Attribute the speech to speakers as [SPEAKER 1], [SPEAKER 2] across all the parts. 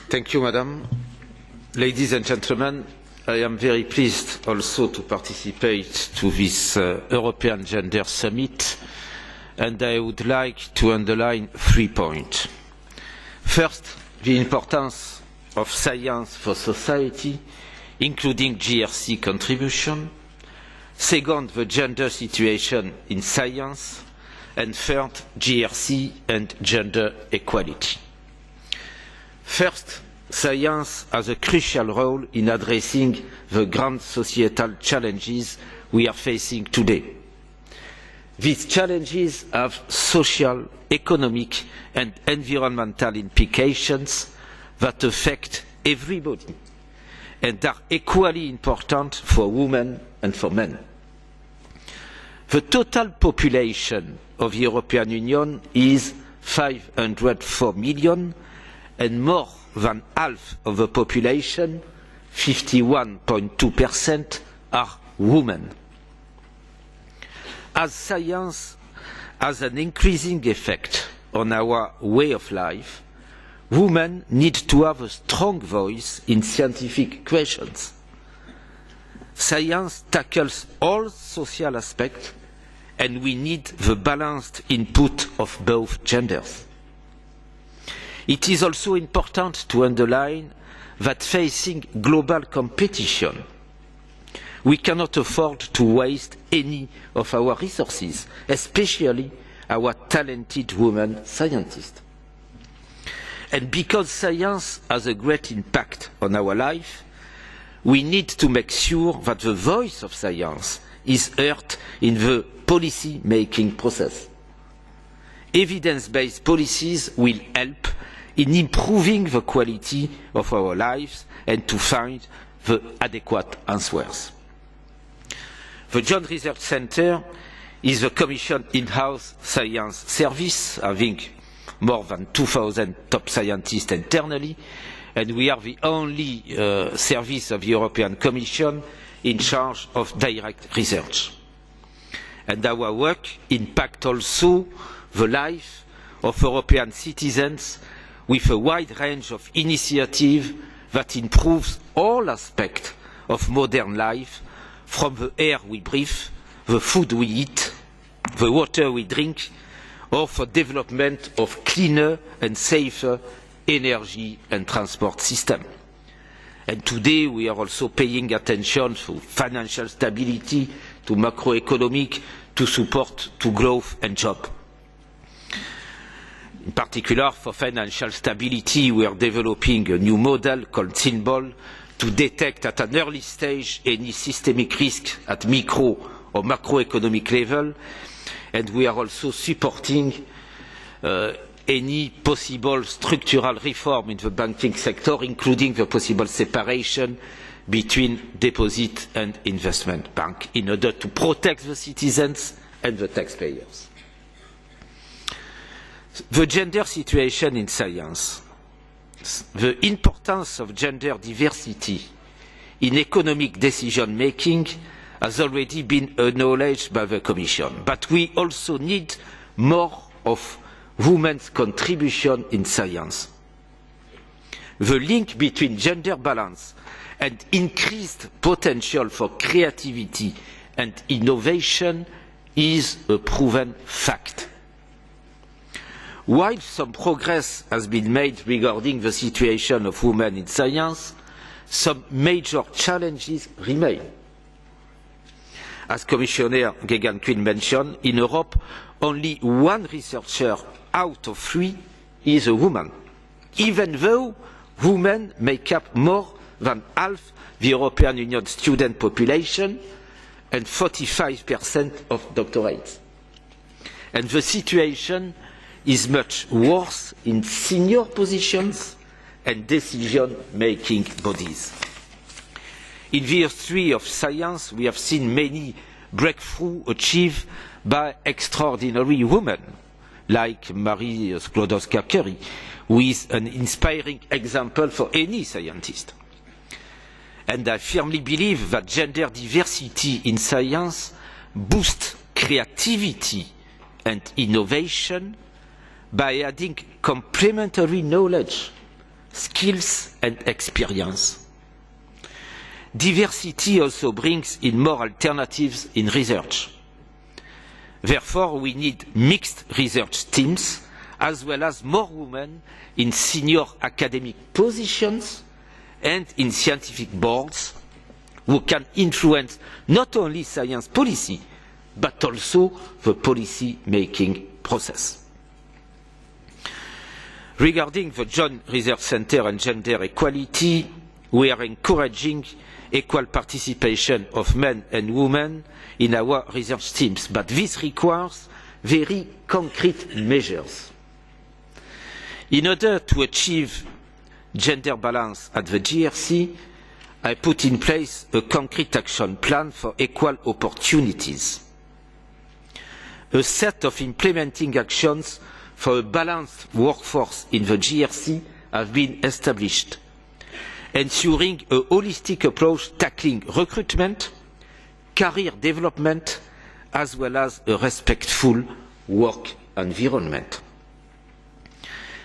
[SPEAKER 1] Thank you, Madam. Ladies and gentlemen, I am very pleased also to participate to this European Gender Summit, and I would like to underline 3 points. First, the importance of science for society, including GRC contribution. Second, the gender situation in science. And third, GRC and gender equality. First, science has a crucial role in addressing the grand societal challenges we are facing today. These challenges have social, economic and environmental implications that affect everybody and are equally important for women and for men. The total population of the European Union is 504 million, and more than half of the population, 51.2%, are women. As science has an increasing effect on our way of life, women need to have a strong voice in scientific questions. Science tackles all social aspects, and we need the balanced input of both genders. It is also important to underline that facing global competition, we cannot afford to waste any of our resources, especially our talented women scientists. And because science has a great impact on our life, we need to make sure that the voice of science is heard in the policy-making process. Evidence-based policies will help in improving the quality of our lives and to find the adequate answers. The Joint Research Centre is the Commission in-house science service, having more than 2,000 top scientists internally, and we are the only service of the European Commission in charge of direct research. And our work impacts also the life of European citizens with a wide range of initiatives that improves all aspects of modern life, from the air we breathe, the food we eat, the water we drink, or for development of cleaner and safer energy and transport systems. And today we are also paying attention to financial stability, to macroeconomic, to support to growth and jobs. In particular, for financial stability, we are developing a new model called Symbol to detect at an early stage any systemic risk at micro or macroeconomic level, and we are also supporting any possible structural reform in the banking sector, including the possible separation between deposit and investment bank, in order to protect the citizens and the taxpayers. The gender situation in science, the importance of gender diversity in economic decision making has already been acknowledged by the Commission, but we also need more of women's contribution in science. The link between gender balance and increased potential for creativity and innovation is a proven fact. While some progress has been made regarding the situation of women in science, some major challenges remain. As Commissioner Geoghegan-Quinn mentioned, in Europe, only one researcher out of 3 is a woman, even though women make up more than half the European Union student population and 45% of doctorates. And the situation is much worse in senior positions and decision-making bodies. In the history of science, we have seen many breakthroughs achieved by extraordinary women, like Marie Sklodowska-Curie, who is an inspiring example for any scientist. and I firmly believe that gender diversity in science boosts creativity and innovation by adding complementary knowledge, skills and experience. Diversity also brings in more alternatives in research. Therefore, we need mixed research teams as well as more women in senior academic positions and in scientific boards who can influence not only science policy but also the policy-making process. Regarding the Joint Research Centre and gender equality, we are encouraging equal participation of men and women in our research teams, but this requires very concrete measures. In order to achieve gender balance at the GRC, I put in place a concrete action plan for equal opportunities. A set of implementing actions for a balanced workforce in the GRC have been established, ensuring a holistic approach tackling recruitment, career development, as well as a respectful work environment.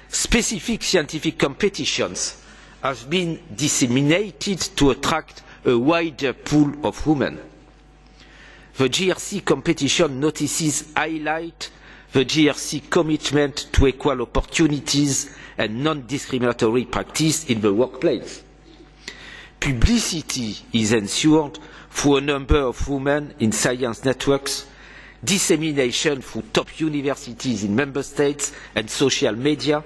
[SPEAKER 1] Specific scientific competitions have been disseminated to attract a wider pool of women. The GRC competition notices highlight the GRC commitment to equal opportunities and non-discriminatory practice in the workplace. Publicity is ensured through a number of women in science networks, dissemination through top universities in member states and social media,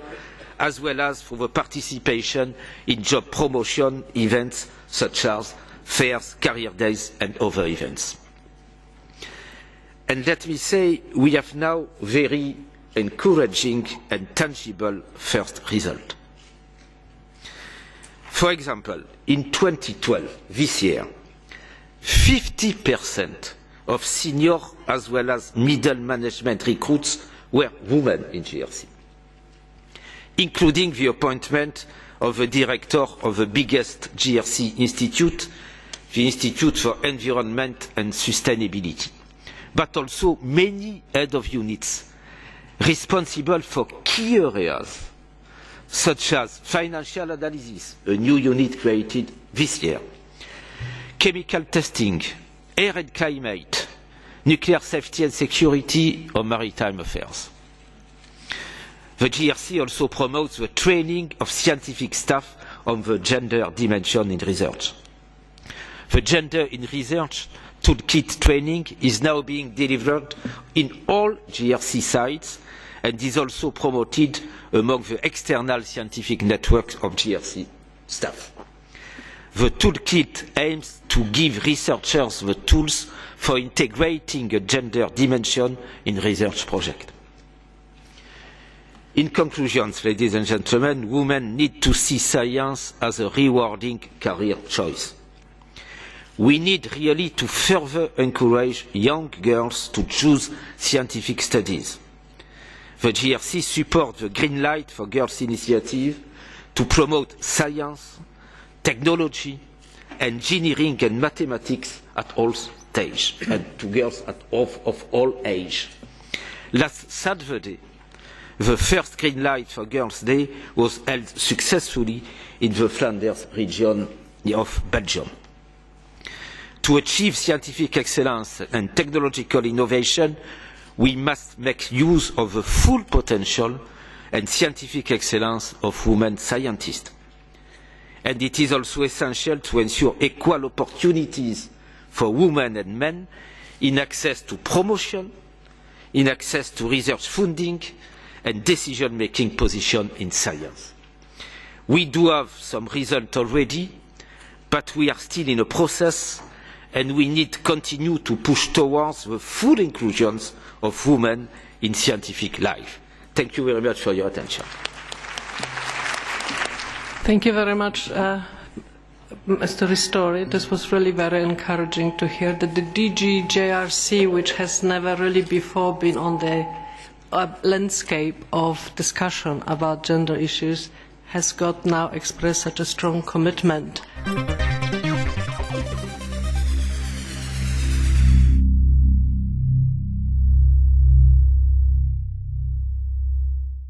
[SPEAKER 1] as well as for the participation in job promotion events such as fairs, career days and other events. And let me say, we have now very encouraging and tangible first result. For example, in 2012, this year, 50% of senior as well as middle management recruits were women in GRC, including the appointment of the director of the biggest GRC institute, the Institute for Environment and Sustainability, but also many head of units responsible for key areas such as financial analysis, a new unit created this year, chemical testing, air and climate, nuclear safety and security, or maritime affairs. The GRC also promotes the training of scientific staff on the gender dimension in research. The Gender in Research Toolkit training is now being delivered in all GRC sites and is also promoted among the external scientific networks of GRC staff. The toolkit aims to give researchers the tools for integrating a gender dimension in research projects. In conclusion, ladies and gentlemen, women need to see science as a rewarding career choice. We need really to further encourage young girls to choose scientific studies. The GRC supports the Green Light for Girls initiative to promote science, technology, engineering and mathematics at all stages and to girls of all ages. Last Saturday, the first Green Light for Girls Day was held successfully in the Flanders region of Belgium. To achieve scientific excellence and technological innovation, we must make use of the full potential and scientific excellence of women scientists. And it is also essential to ensure equal opportunities for women and men in access to promotion, in access to research funding and decision-making positions in science. We do have some results already, but we are still in a process and we need to continue to push towards the full inclusion of women in scientific life. Thank you very much for your attention.
[SPEAKER 2] Thank you very much, Mr. Ristori. This was really very encouraging to hear that the DG JRC, which has never really before been on the landscape of discussion about gender issues, has got now expressed such a strong commitment.